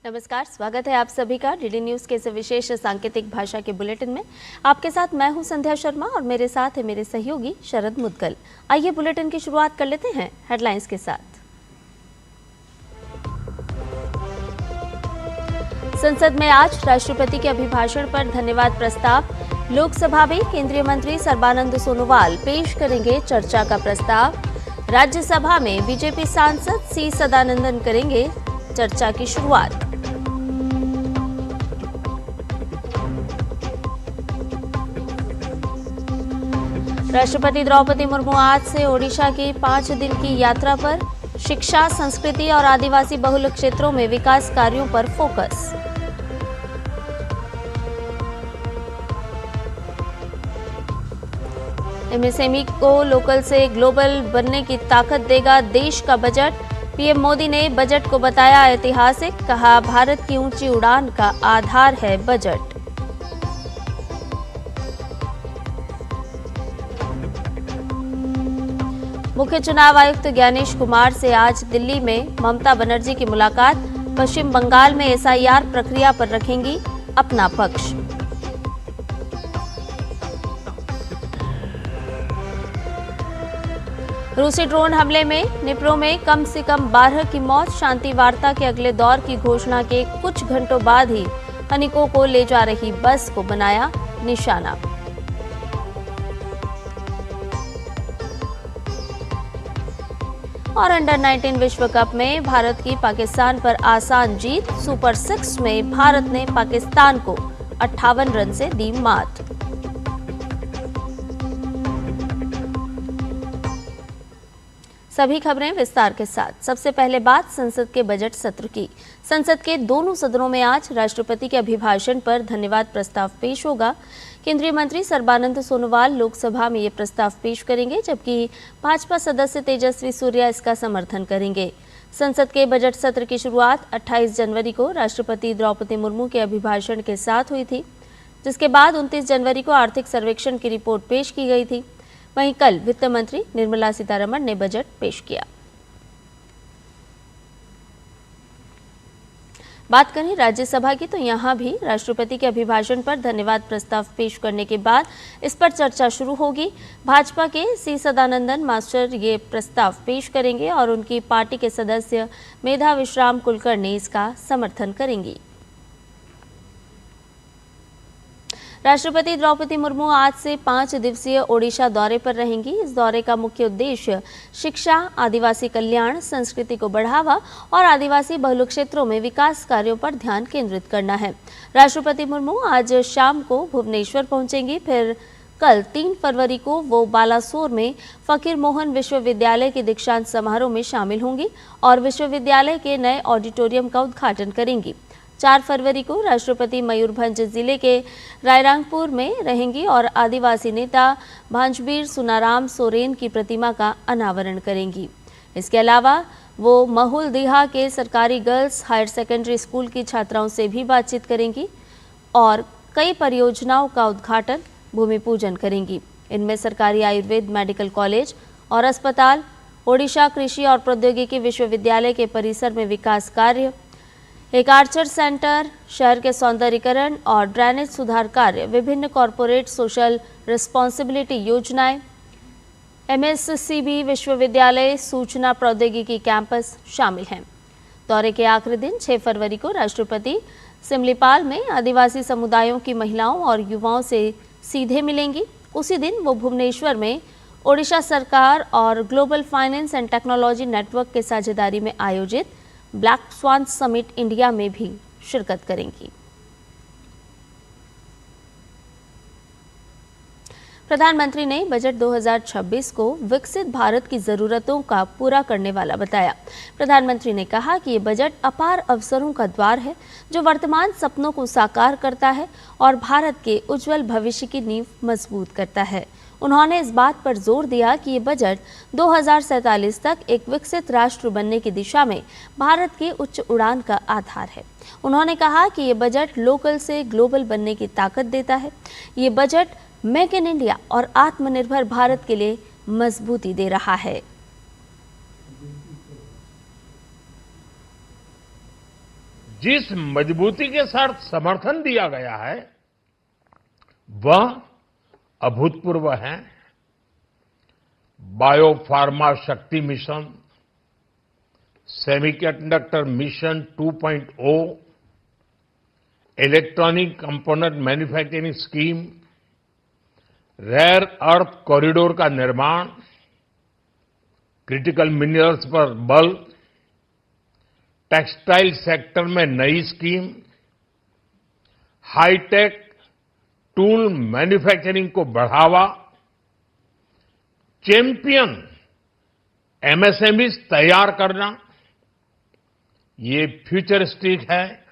नमस्कार, स्वागत है आप सभी का डीडी न्यूज़ के इस विशेष सांकेतिक भाषा के बुलेटिन में। आपके साथ मैं हूं संध्या शर्मा और मेरे साथ है मेरे सहयोगी शरद मुदगल। आइए बुलेटिन की शुरुआत कर लेते हैं हेडलाइंस के साथ। संसद में आज राष्ट्रपति के अभिभाषण पर धन्यवाद प्रस्ताव। लोकसभा में केंद्रीय मंत्री सर्बानंद सोनोवाल पेश करेंगे चर्चा का प्रस्ताव। राज्यसभा में बीजेपी सांसद सी सदानंदन करेंगे चर्चा की शुरुआत। राष्ट्रपति द्रौपदी मुर्मू आज से ओडिशा की 5 दिन की यात्रा पर। शिक्षा, संस्कृति और आदिवासी बहुल क्षेत्रों में विकास कार्यों पर फोकस। एमएसएमई को लोकल से ग्लोबल बनने की ताकत देगा देश का बजट। पीएम मोदी ने बजट को बताया ऐतिहासिक, कहा भारत की ऊंची उड़ान का आधार है बजट। मुख्य चुनाव आयुक्त ज्ञानेश कुमार से आज दिल्ली में ममता बनर्जी की मुलाकात। पश्चिम बंगाल में एसआईआर प्रक्रिया पर रखेंगी अपना पक्ष। रूसी ड्रोन हमले में निप्रो में कम से कम 12 की मौत। शांति वार्ता के अगले दौर की घोषणा के कुछ घंटों बाद ही सैनिकों को ले जा रही बस को बनाया निशाना। और अंडर 19 विश्व कप में भारत की पाकिस्तान पर आसान जीत। सुपर 6 में भारत ने पाकिस्तान को 58 रन से दी मात। सभी खबरें विस्तार के साथ। सबसे पहले बात संसद के बजट सत्र की। संसद के दोनों सदनों में आज राष्ट्रपति के अभिभाषण पर धन्यवाद प्रस्ताव पेश होगा। केंद्रीय मंत्री सर्बानंद सोनोवाल लोकसभा में ये प्रस्ताव पेश करेंगे, जबकि भाजपा सदस्य तेजस्वी सूर्या इसका समर्थन करेंगे। संसद के बजट सत्र की शुरुआत 28 जनवरी को राष्ट्रपति द्रौपदी मुर्मू के अभिभाषण के साथ हुई थी, जिसके बाद 29 जनवरी को आर्थिक सर्वेक्षण की रिपोर्ट पेश की गई थी। वहीं कल वित्त मंत्री निर्मला सीतारमण ने बजट पेश किया। बात करें राज्यसभा की, तो यहां भी राष्ट्रपति के अभिभाषण पर धन्यवाद प्रस्ताव पेश करने के बाद इस पर चर्चा शुरू होगी। भाजपा के सी सदानंदन मास्टर ये प्रस्ताव पेश करेंगे और उनकी पार्टी के सदस्य मेधा विश्राम कुलकर्णी इसका समर्थन करेंगी। राष्ट्रपति द्रौपदी मुर्मू आज से 5 दिवसीय ओडिशा दौरे पर रहेंगी। इस दौरे का मुख्य उद्देश्य शिक्षा, आदिवासी कल्याण, संस्कृति को बढ़ावा और आदिवासी बहुल क्षेत्रों में विकास कार्यों पर ध्यान केंद्रित करना है। राष्ट्रपति मुर्मू आज शाम को भुवनेश्वर पहुंचेंगी, फिर कल 3 फरवरी को वो बालासोर में फकीर मोहन विश्वविद्यालय के दीक्षांत समारोह में शामिल होंगी और विश्वविद्यालय के नए ऑडिटोरियम का उद्घाटन करेंगी। 4 फरवरी को राष्ट्रपति मयूरभंज जिले के रायरंगपुर में रहेंगी और आदिवासी नेता भांजबीर सुनाराम सोरेन की प्रतिमा का अनावरण करेंगी। इसके अलावा वो महुलदिहा के सरकारी गर्ल्स हायर सेकेंडरी स्कूल की छात्राओं से भी बातचीत करेंगी और कई परियोजनाओं का उद्घाटन, भूमि पूजन करेंगी। इनमें सरकारी आयुर्वेद मेडिकल कॉलेज और अस्पताल, ओडिशा कृषि और प्रौद्योगिकी विश्वविद्यालय के परिसर में विकास कार्य, एक आर्चर सेंटर, शहर के सौंदर्यीकरण और ड्रेनेज सुधार कार्य, विभिन्न कॉरपोरेट सोशल रिस्पॉन्सिबिलिटी योजनाएं, एमएससीबी विश्वविद्यालय सूचना प्रौद्योगिकी कैंपस शामिल हैं। दौरे के आखिरी दिन 6 फरवरी को राष्ट्रपति सिमलीपाल में आदिवासी समुदायों की महिलाओं और युवाओं से सीधे मिलेंगी। उसी दिन वो भुवनेश्वर में ओडिशा सरकार और global finance and technology network के साझेदारी में आयोजित ब्लैक स्वान समिट इंडिया में भी शिरकत करेंगी। प्रधानमंत्री ने बजट 2026 को विकसित भारत की जरूरतों का पूरा करने वाला बताया। प्रधानमंत्री ने कहा कि ये बजट अपार अवसरों का द्वार है, जो वर्तमान सपनों को साकार करता है और भारत के उज्जवल भविष्य की नींव मजबूत करता है। उन्होंने इस बात पर जोर दिया कि ये बजट 2047 तक एक विकसित राष्ट्र बनने की दिशा में भारत की उच्च उड़ान का आधार है। उन्होंने कहा कि ये बजट लोकल से ग्लोबल बनने की ताकत देता है। ये बजट मेक इन इंडिया और आत्मनिर्भर भारत के लिए मजबूती दे रहा है। जिस मजबूती के साथ समर्थन दिया गया है वह अभूतपूर्व है। Biopharma Shakti mission, semiconductor mission 2.0, electronic component manufacturing scheme, rare earth corridor का निर्माण, क्रिटिकल मिनरल्स पर बल, टेक्सटाइल सेक्टर में नई स्कीम, हाईटेक टूल मैन्युफैक्चरिंग को बढ़ावा, चैंपियन एमएसएमईज तैयार करना, ये फ्यूचरिस्टिक है,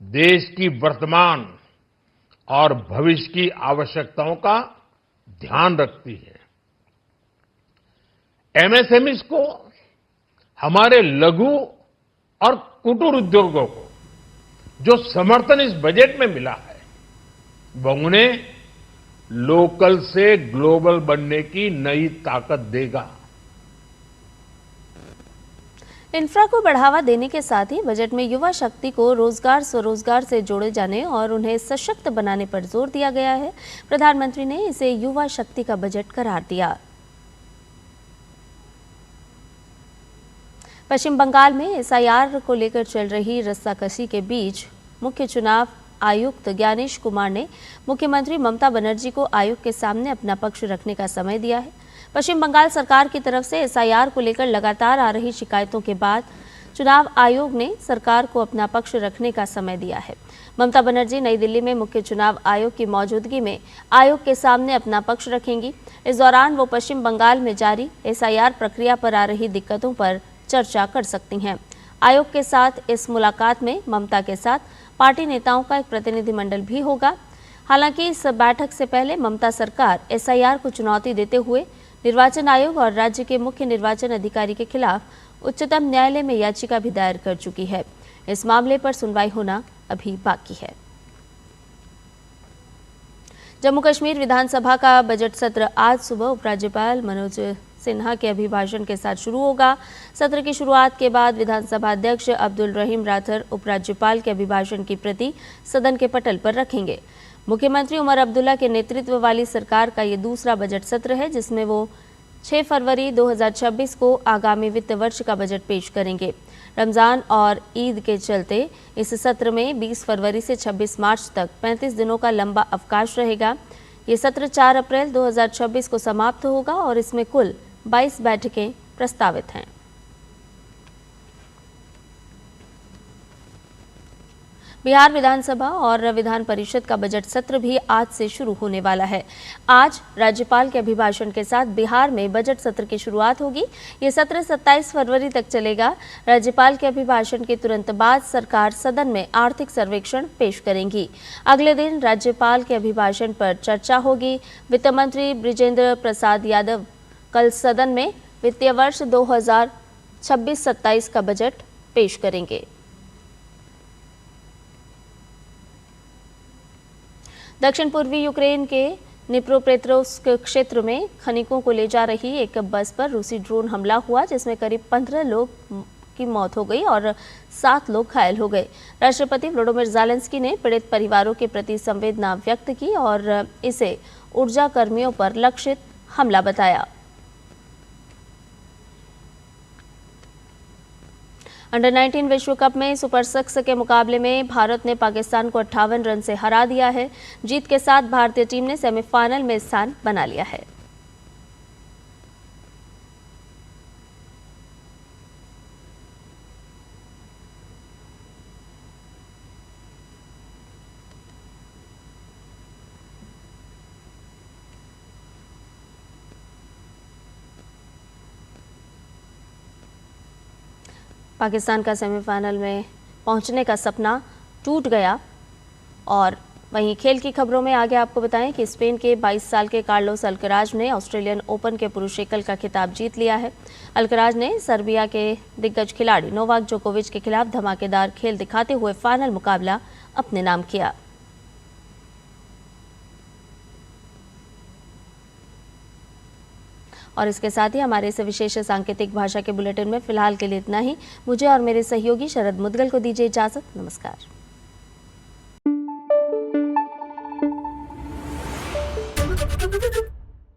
देश की वर्तमान और भविष्य की आवश्यकताओं का ध्यान रखती है। एमएसएमईज को, हमारे लघु और कुटीर उद्योगों को जो समर्थन इस बजट में मिला है वह उन्हें लोकल से ग्लोबल बनने की नई ताकत देगा। इंफ्रा को बढ़ावा देने के साथ ही बजट में युवा शक्ति को रोजगार स्वरोजगार से जोड़े जाने और उन्हें सशक्त बनाने पर जोर दिया गया है। प्रधानमंत्री ने इसे युवा शक्ति का बजट करार दिया। पश्चिम बंगाल में एसआईआर को लेकर चल रही रस्साकसी के बीच मुख्य चुनाव आयुक्त ज्ञानेश कुमार ने मुख्यमंत्री ममता बनर्जी को आयोग के सामने अपना पक्ष रखने का समय दिया है। पश्चिम बंगाल सरकार की तरफ से एसआईआर को लेकर लगातार आ रही शिकायतों के बाद चुनाव आयोग ने सरकार को अपना पक्ष रखने का समय दिया है। ममता बनर्जी नई दिल्ली में मुख्य चुनाव आयोग की मौजूदगी में आयोग के सामने अपना पक्ष रखेंगी। इस दौरान वो पश्चिम बंगाल में जारी एसआईआर प्रक्रिया पर आ रही दिक्कतों पर चर्चा कर सकती हैं। आयोग के साथ इस मुलाकात में ममता के साथ पार्टी नेताओं का एक प्रतिनिधिमंडल भी होगा। हालांकि इस बैठक से पहले ममता सरकार एसआईआर को चुनौती देते हुए निर्वाचन आयोग और राज्य के मुख्य निर्वाचन अधिकारी के खिलाफ उच्चतम न्यायालय में याचिका भी दायर कर चुकी है। इस मामले पर सुनवाई होना अभी बाकी है। जम्मू कश्मीर विधानसभा का बजट सत्र आज सुबह उपराज्यपाल मनोज सिन्हा के अभिभाषण के साथ शुरू होगा। सत्र की शुरुआत के बाद विधानसभा अध्यक्ष अब्दुल रहीम राठौर उपराज्यपाल के अभिभाषण की प्रति सदन के पटल पर रखेंगे। मुख्यमंत्री उमर अब्दुल्ला के नेतृत्व वाली सरकार का ये दूसरा बजट सत्र है जिसमें वो 6 फरवरी 2026 को आगामी वित्त वर्ष का बजट पेश करेंगे। रमजान और ईद के चलते इस सत्र में 20 फरवरी से 26 मार्च तक 35 दिनों का लंबा अवकाश रहेगा। ये सत्र 4 अप्रैल 2026 को समाप्त होगा और इसमें कुल 22 बैठकें प्रस्तावित हैं। बिहार विधानसभा और विधान परिषद का बजट सत्र भी आज से शुरू होने वाला है। आज राज्यपाल के अभिभाषण के साथ बिहार में बजट सत्र की शुरुआत होगी। ये सत्र 27 फरवरी तक चलेगा। राज्यपाल के अभिभाषण के तुरंत बाद सरकार सदन में आर्थिक सर्वेक्षण पेश करेंगी। अगले दिन राज्यपाल के अभिभाषण पर चर्चा होगी। वित्त मंत्री बृजेंद्र प्रसाद यादव कल सदन में वित्तीय वर्ष 2026-27 का बजट पेश करेंगे। दक्षिण पूर्वी यूक्रेन के निप्रोपेट्रोव्स्क क्षेत्र में खनिकों को ले जा रही एक बस पर रूसी ड्रोन हमला हुआ जिसमें करीब 15 लोग की मौत हो गई और 7 लोग घायल हो गए। राष्ट्रपति वोलोडिमिर ज़ेलेंस्की ने पीड़ित परिवारों के प्रति संवेदना व्यक्त की और इसे ऊर्जा कर्मियों पर लक्षित हमला बताया। अंडर 19 विश्व कप में सुपर 6 के मुकाबले में भारत ने पाकिस्तान को 58 रन से हरा दिया है। जीत के साथ भारतीय टीम ने सेमीफाइनल में स्थान बना लिया है। पाकिस्तान का सेमीफाइनल में पहुंचने का सपना टूट गया। और वहीं खेल की खबरों में आगे आपको बताएं कि स्पेन के 22 साल के कार्लोस अल्कराज ने ऑस्ट्रेलियन ओपन के पुरुष एकल का खिताब जीत लिया है। अल्कराज ने सर्बिया के दिग्गज खिलाड़ी नोवाक जोकोविच के खिलाफ धमाकेदार खेल दिखाते हुए फाइनल मुकाबला अपने नाम किया। और इसके साथ ही हमारे इस विशेष सांकेतिक भाषा के बुलेटिन में फिलहाल के लिए इतना ही। मुझे और मेरे सहयोगी शरद मुदगल को दीजिए इजाजत। नमस्कार।